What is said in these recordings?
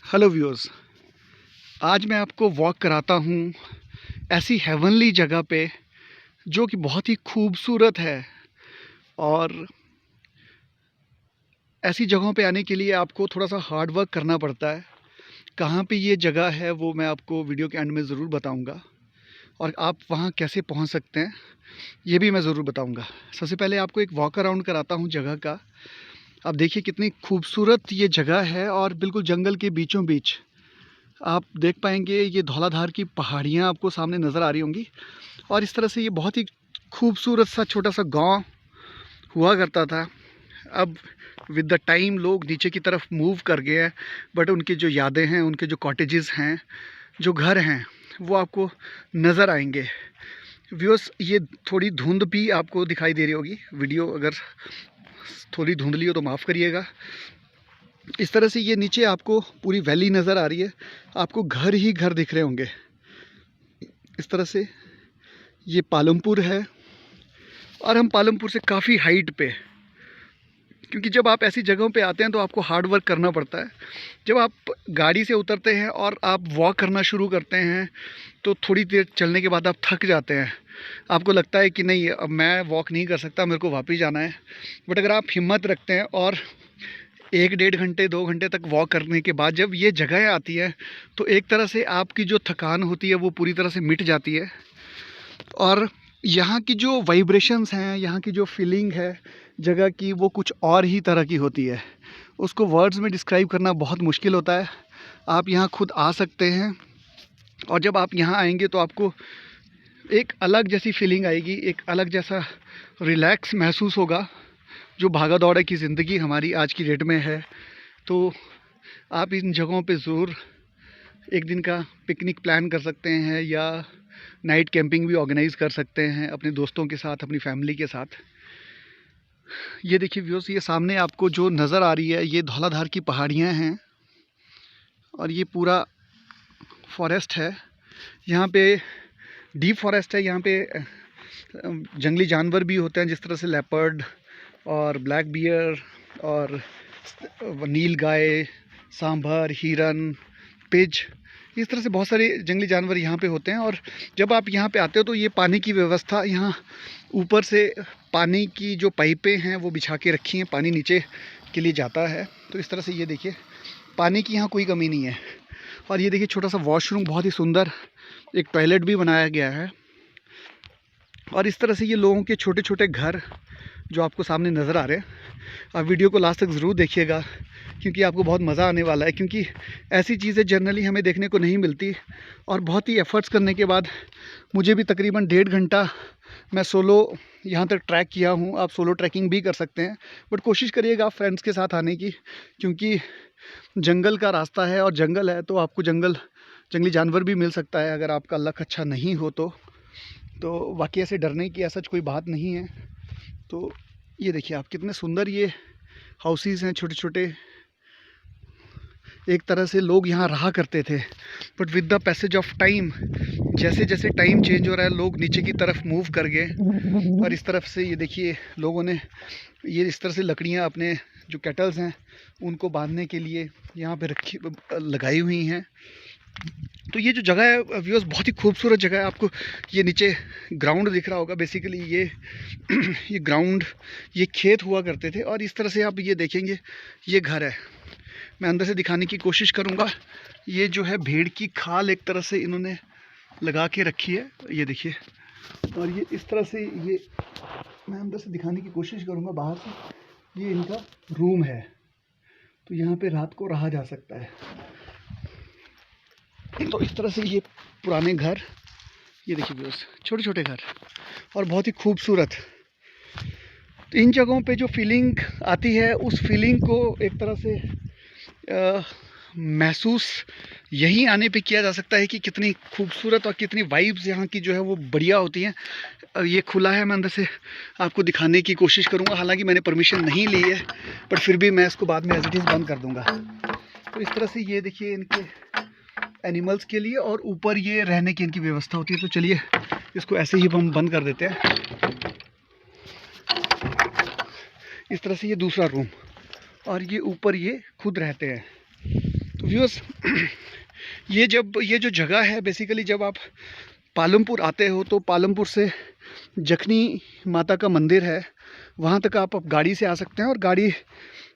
Hello viewers, आज मैं आपको वॉक कराता हूँ ऐसी हेवनली जगह पे जो कि बहुत ही खूबसूरत है। और ऐसी जगहों पे आने के लिए आपको थोड़ा सा हार्ड वर्क करना पड़ता है। कहाँ पे ये जगह है वो मैं आपको वीडियो के एंड में ज़रूर बताऊँगा, और आप वहाँ कैसे पहुँच सकते हैं ये भी मैं ज़रूर बताऊँगा। सबसे पहले आपको एक वॉक अराउंड कराता हूँ जगह का। आप देखिए कितनी खूबसूरत ये जगह है, और बिल्कुल जंगल के बीचों बीच आप देख पाएंगे ये धौलाधार की पहाड़ियाँ आपको सामने नज़र आ रही होंगी। और इस तरह से ये बहुत ही खूबसूरत सा छोटा सा गांव हुआ करता था। अब विद द टाइम लोग नीचे की तरफ मूव कर गए हैं, बट उनकी जो यादें हैं, उनके जो कॉटेजेस हैं, जो घर हैं, वो आपको नज़र आएंगे। व्यूअर्स, ये थोड़ी धुंध भी आपको दिखाई दे रही होगी, वीडियो अगर थोड़ी धुंधली हो तो माफ़ करिएगा। इस तरह से ये नीचे आपको पूरी वैली नज़र आ रही है, आपको घर ही घर दिख रहे होंगे। इस तरह से ये पालमपुर है, और हम पालमपुर से काफ़ी हाइट पे, क्योंकि जब आप ऐसी जगहों पे आते हैं तो आपको हार्ड वर्क करना पड़ता है। जब आप गाड़ी से उतरते हैं और आप वॉक करना शुरू करते हैं तो थोड़ी देर चलने के बाद आप थक जाते हैं। आपको लगता है कि नहीं, अब मैं वॉक नहीं कर सकता, मेरे को वापस जाना है। बट अगर आप हिम्मत रखते हैं और 1-1.5 घंटे 2 घंटे तक वॉक करने के बाद जब ये जगह आती है तो एक तरह से आपकी जो थकान होती है वो पूरी तरह से मिट जाती है। और यहाँ की जो वाइब्रेशंस हैं, यहाँ की जो फीलिंग है जगह की, वो कुछ और ही तरह की होती है। उसको वर्ड्स में डिस्क्राइब करना बहुत मुश्किल होता है। आप यहाँ खुद आ सकते हैं, और जब आप यहाँ आएंगे तो आपको एक अलग जैसी फीलिंग आएगी, एक अलग जैसा रिलैक्स महसूस होगा। जो भागा दौड़ की ज़िंदगी हमारी आज की डेट में है, तो आप इन जगहों पे ज़रूर एक दिन का पिकनिक प्लान कर सकते हैं, या नाइट कैंपिंग भी ऑर्गेनाइज़ कर सकते हैं अपने दोस्तों के साथ, अपनी फैमिली के साथ। ये देखिए व्यूअर्स, ये सामने आपको जो नज़र आ रही है ये धौलाधार की पहाड़ियाँ हैं, और ये पूरा फॉरेस्ट है। यहाँ पे डीप फॉरेस्ट है। यहाँ पे जंगली जानवर भी होते हैं, जिस तरह से लेपर्ड और ब्लैक बियर और नील गाय, सांभर, हिरन, पिज, इस तरह से बहुत सारे जंगली जानवर यहाँ पे होते हैं। और जब आप यहाँ पे आते हो तो ये पानी की व्यवस्था, यहाँ ऊपर से पानी की जो पाइपें हैं वो बिछा के रखी हैं, पानी नीचे के लिए जाता है। तो इस तरह से ये देखिए पानी की यहाँ कोई कमी नहीं है। और ये देखिए छोटा सा वॉशरूम, बहुत ही सुंदर एक टॉयलेट भी बनाया गया है। और इस तरह से ये लोगों के छोटे छोटे घर जो आपको सामने नज़र आ रहे हैं। आप वीडियो को लास्ट तक ज़रूर देखिएगा, क्योंकि आपको बहुत मज़ा आने वाला है, क्योंकि ऐसी चीज़ें जनरली हमें देखने को नहीं मिलती। और बहुत ही एफ़र्ट्स करने के बाद मुझे भी तकरीबन 1.5 घंटा मैं सोलो यहाँ तक ट्रैक किया हूँ। आप सोलो ट्रैकिंग भी कर सकते हैं, बट कोशिश करिएगा फ्रेंड्स के साथ आने की, क्योंकि जंगल का रास्ता है, और जंगल है तो आपको जंगली जानवर भी मिल सकता है अगर आपका लक अच्छा नहीं हो तो बाकी ऐसे डरने की ऐसा कोई बात नहीं है। तो ये देखिए आप कितने सुंदर ये हाउसेस हैं, छोटे छोटे। एक तरह से लोग यहाँ रहा करते थे, but with the passage of time, जैसे जैसे टाइम चेंज हो रहा है, लोग नीचे की तरफ मूव कर गए। और इस तरफ से ये देखिए लोगों ने ये इस तरह से लकड़ियाँ अपने जो कैटल्स हैं उनको बांधने के लिए यहाँ पे लगाई हुई हैं। तो ये जो जगह है व्यूअर्स, बहुत ही खूबसूरत जगह है। आपको ये नीचे ग्राउंड दिख रहा होगा, बेसिकली ये ये ग्राउंड, ये खेत हुआ करते थे। और इस तरह से आप ये देखेंगे ये घर है। मैं अंदर से दिखाने की कोशिश करूँगा। ये जो है भेड़ की खाल एक तरह से इन्होंने लगा के रखी है, ये देखिए। और ये इस तरह से, ये मैं अंदर से दिखाने की कोशिश करूँगा बाहर से। ये इनका रूम है, तो यहाँ पे रात को रहा जा सकता है। तो इस तरह से ये पुराने घर, ये देखिए व्यूअर्स, छोटे छोटे घर और बहुत ही खूबसूरत। तो इन जगहों पे जो फीलिंग आती है, उस फीलिंग को एक तरह से महसूस यहीं आने पे किया जा सकता है कि कितनी खूबसूरत और कितनी वाइब्स यहाँ की जो है वो बढ़िया होती हैं। ये खुला है, मैं अंदर से आपको दिखाने की कोशिश करूँगा। हालांकि मैंने परमिशन नहीं ली है, पर फिर भी मैं इसको बाद में एज इट इज़ बंद कर दूँगा। तो इस तरह से ये देखिए इनके एनिमल्स के लिए, और ऊपर ये रहने की इनकी व्यवस्था होती है। तो चलिए इसको ऐसे ही हम बंद कर देते हैं। इस तरह से ये दूसरा रूम, और ये ऊपर ये खुद रहते हैं। तो व्यूअर्स ये जो जगह है बेसिकली, जब आप पालमपुर आते हो तो पालमपुर से जखनी माता का मंदिर है, वहाँ तक आप गाड़ी से आ सकते हैं। और गाड़ी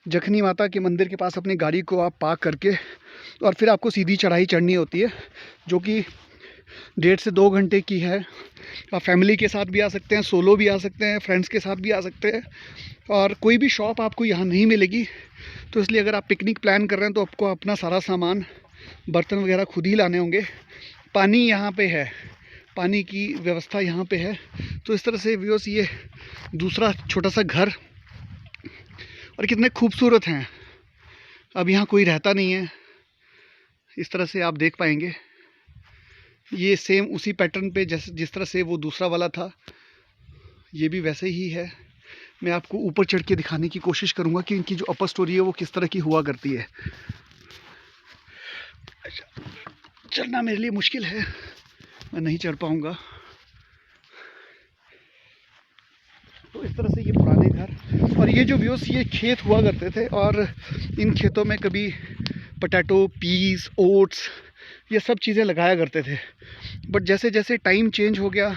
जखनी माता के मंदिर के पास अपनी गाड़ी को आप पार्क करके और फिर आपको सीधी चढ़ाई चढ़नी होती है, जो कि 1.5 से 2 घंटे की है। आप फैमिली के साथ भी आ सकते हैं, सोलो भी आ सकते हैं, फ्रेंड्स के साथ भी आ सकते हैं। और कोई भी शॉप आपको यहाँ नहीं मिलेगी, तो इसलिए अगर आप पिकनिक प्लान कर रहे हैं तो आपको अपना सारा सामान, बर्तन वगैरह खुद ही लाने होंगे। पानी यहाँ पे है, पानी की व्यवस्था यहाँ पे है। तो इस तरह से व्यूअर्स ये दूसरा छोटा सा घर, और कितने खूबसूरत हैं। अब यहाँ कोई रहता नहीं है, इस तरह से आप देख पाएंगे। ये सेम उसी पैटर्न पे जिस तरह से वो दूसरा वाला था, ये भी वैसे ही है। मैं आपको ऊपर चढ़ के दिखाने की कोशिश करूँगा कि इनकी जो अपर स्टोरी है वो किस तरह की हुआ करती है। चढ़ना मेरे लिए मुश्किल है, मैं नहीं चढ़ पाऊँगा। तो इस तरह से ये पुराने घर, और ये जो व्यूअर्स ये खेत हुआ करते थे, और इन खेतों में कभी पोटैटो, पीस, ओट्स, ये सब चीज़ें लगाया करते थे। बट जैसे जैसे टाइम चेंज हो गया,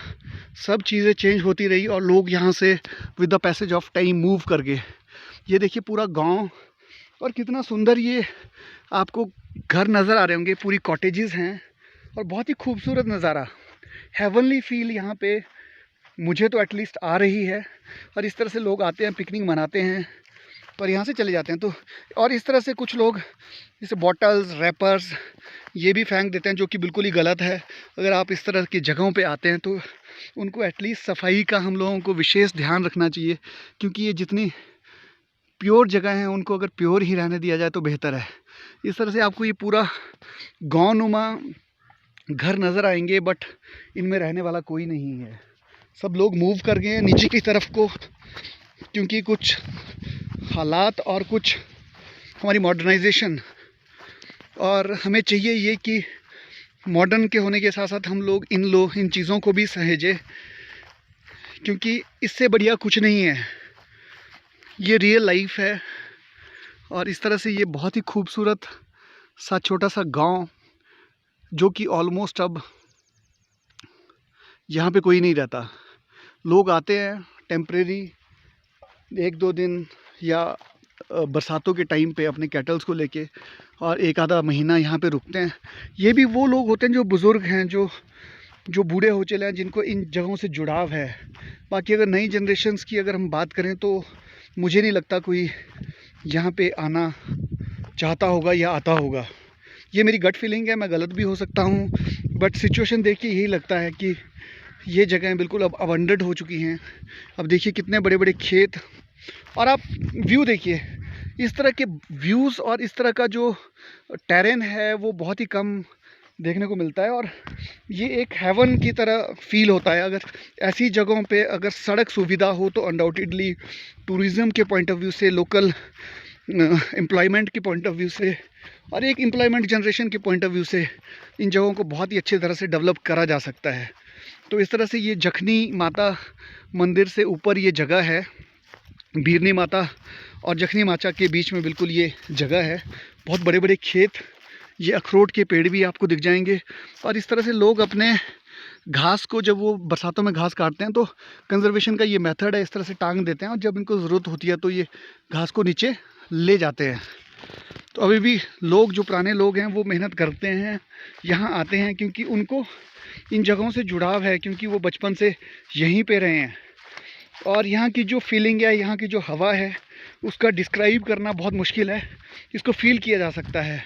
सब चीज़ें चेंज होती रही, और लोग यहाँ से with the passage of time move कर गए। ये देखिए पूरा गांव, और कितना सुंदर ये आपको घर नज़र आ रहे होंगे, पूरी कॉटेजेस हैं, और बहुत ही खूबसूरत नज़ारा, हेवनली फील यहाँ पे मुझे तो एटलीस्ट आ रही है। और इस तरह से लोग आते हैं, पिकनिक मनाते हैं, और यहाँ से चले जाते हैं। तो और इस तरह से कुछ लोग जैसे बॉटल्स, रैपर्स ये भी फेंक देते हैं, जो कि बिल्कुल ही गलत है। अगर आप इस तरह की जगहों पे आते हैं तो उनको एटलीस्ट सफाई का हम लोगों को विशेष ध्यान रखना चाहिए, क्योंकि ये जितनी प्योर जगह हैं उनको अगर प्योर ही रहने दिया जाए तो बेहतर है। इस तरह से आपको ये पूरा गाँव-नुमा घर नज़र आएंगे, बट इनमें रहने वाला कोई नहीं है। सब लोग मूव कर गए हैं नीचे की तरफ को, क्योंकि कुछ हालात और कुछ हमारी मॉडर्नाइजेशन, और हमें चाहिए ये कि मॉडर्न के होने के साथ साथ हम लोग इन चीज़ों को भी सहेजें, क्योंकि इससे बढ़िया कुछ नहीं है। ये रियल लाइफ है। और इस तरह से ये बहुत ही खूबसूरत सा छोटा सा गांव, जो कि ऑलमोस्ट अब यहाँ पे कोई नहीं रहता। लोग आते हैं टेम्परेरी 1-2 दिन, या बरसातों के टाइम पे अपने कैटल्स को लेके, और 1 आधा महीना यहाँ पे रुकते हैं। ये भी वो लोग होते हैं जो बुज़ुर्ग हैं, जो बूढ़े हो चले हैं, जिनको इन जगहों से जुड़ाव है। बाकी अगर नई जनरेशन्स की अगर हम बात करें तो मुझे नहीं लगता कोई यहाँ पे आना चाहता होगा या आता होगा। ये मेरी गट फीलिंग है, मैं गलत भी हो सकता हूँ, बट सिचुएशन देख के यही लगता है कि ये जगहें बिल्कुल अब अबंडेंट हो चुकी हैं। अब देखिए कितने बड़े बड़े खेत, और आप व्यू देखिए, इस तरह के व्यूज़ और इस तरह का जो टेरेन है वो बहुत ही कम देखने को मिलता है। और ये एक हेवन की तरह फील होता है। अगर ऐसी जगहों पे अगर सड़क सुविधा हो तो अनडाउटेडली टूरिज़्म के पॉइंट ऑफ व्यू से, लोकल एम्प्लॉयमेंट के पॉइंट ऑफ व्यू से, और एक एम्प्लॉयमेंट जनरेशन के पॉइंट ऑफ व्यू से इन जगहों को बहुत ही अच्छी तरह से डेवलप करा जा सकता है। तो इस तरह से ये जखनी माता मंदिर से ऊपर ये जगह है, बीरनी माता और जखनी माता के बीच में बिल्कुल ये जगह है। बहुत बड़े बड़े खेत, ये अखरोट के पेड़ भी आपको दिख जाएंगे। और इस तरह से लोग अपने घास को, जब वो बरसातों में घास काटते हैं तो कंजर्वेशन का ये मेथड है, इस तरह से टांग देते हैं, और जब इनको ज़रूरत होती है तो ये घास को नीचे ले जाते हैं। तो अभी भी लोग, जो पुराने लोग हैं, वो मेहनत करते हैं, यहाँ आते हैं, क्योंकि उनको इन जगहों से जुड़ाव है, क्योंकि वो बचपन से यहीं पे रहे हैं। और यहाँ की जो फीलिंग है, यहाँ की जो हवा है, उसका डिस्क्राइब करना बहुत मुश्किल है, इसको फील किया जा सकता है।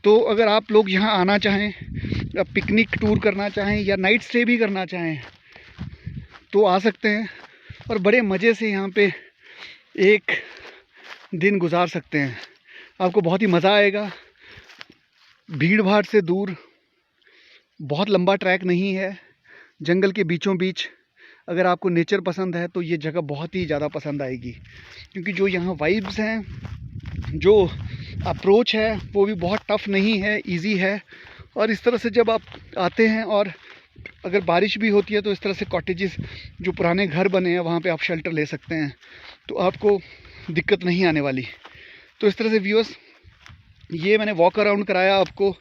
तो अगर आप लोग यहाँ आना चाहें, पिकनिक टूर करना चाहें, या नाइट स्टे भी करना चाहें, तो आ सकते हैं, और बड़े मज़े से यहाँ पे एक दिन गुजार सकते हैं। आपको बहुत ही मज़ा आएगा। भीड़ भाड़ से दूर, बहुत लंबा ट्रैक नहीं है, जंगल के बीचों बीच। अगर आपको नेचर पसंद है तो ये जगह बहुत ही ज़्यादा पसंद आएगी, क्योंकि जो यहाँ वाइब्स हैं, जो अप्रोच है, वो भी बहुत टफ़ नहीं है, इजी है। और इस तरह से जब आप आते हैं, और अगर बारिश भी होती है तो इस तरह से कॉटेजेस, जो पुराने घर बने हैं, वहाँ पे आप शेल्टर ले सकते हैं, तो आपको दिक्कत नहीं आने वाली। तो इस तरह से व्यूअर्स, ये मैंने वॉक अराउंड कराया आपको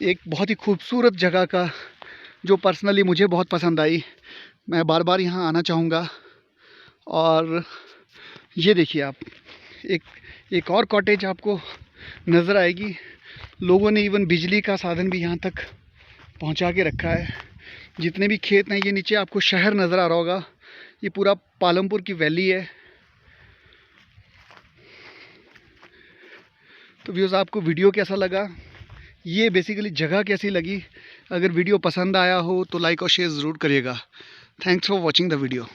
एक बहुत ही खूबसूरत जगह का, जो पर्सनली मुझे बहुत पसंद आई। मैं बार बार यहाँ आना चाहूँगा। और ये देखिए आप, एक एक और कॉटेज आपको नज़र आएगी। लोगों ने इवन बिजली का साधन भी यहाँ तक पहुँचा के रखा है। जितने भी खेत हैं, ये नीचे आपको शहर नज़र आ रहा होगा। ये पूरा पालमपुर की वैली है। तो व्यूअर्स, आपको वीडियो कैसा लगा, ये बेसिकली जगह कैसी लगी? अगर वीडियो पसंद आया हो तो लाइक और शेयर ज़रूर करिएगा। Thanks for watching the video.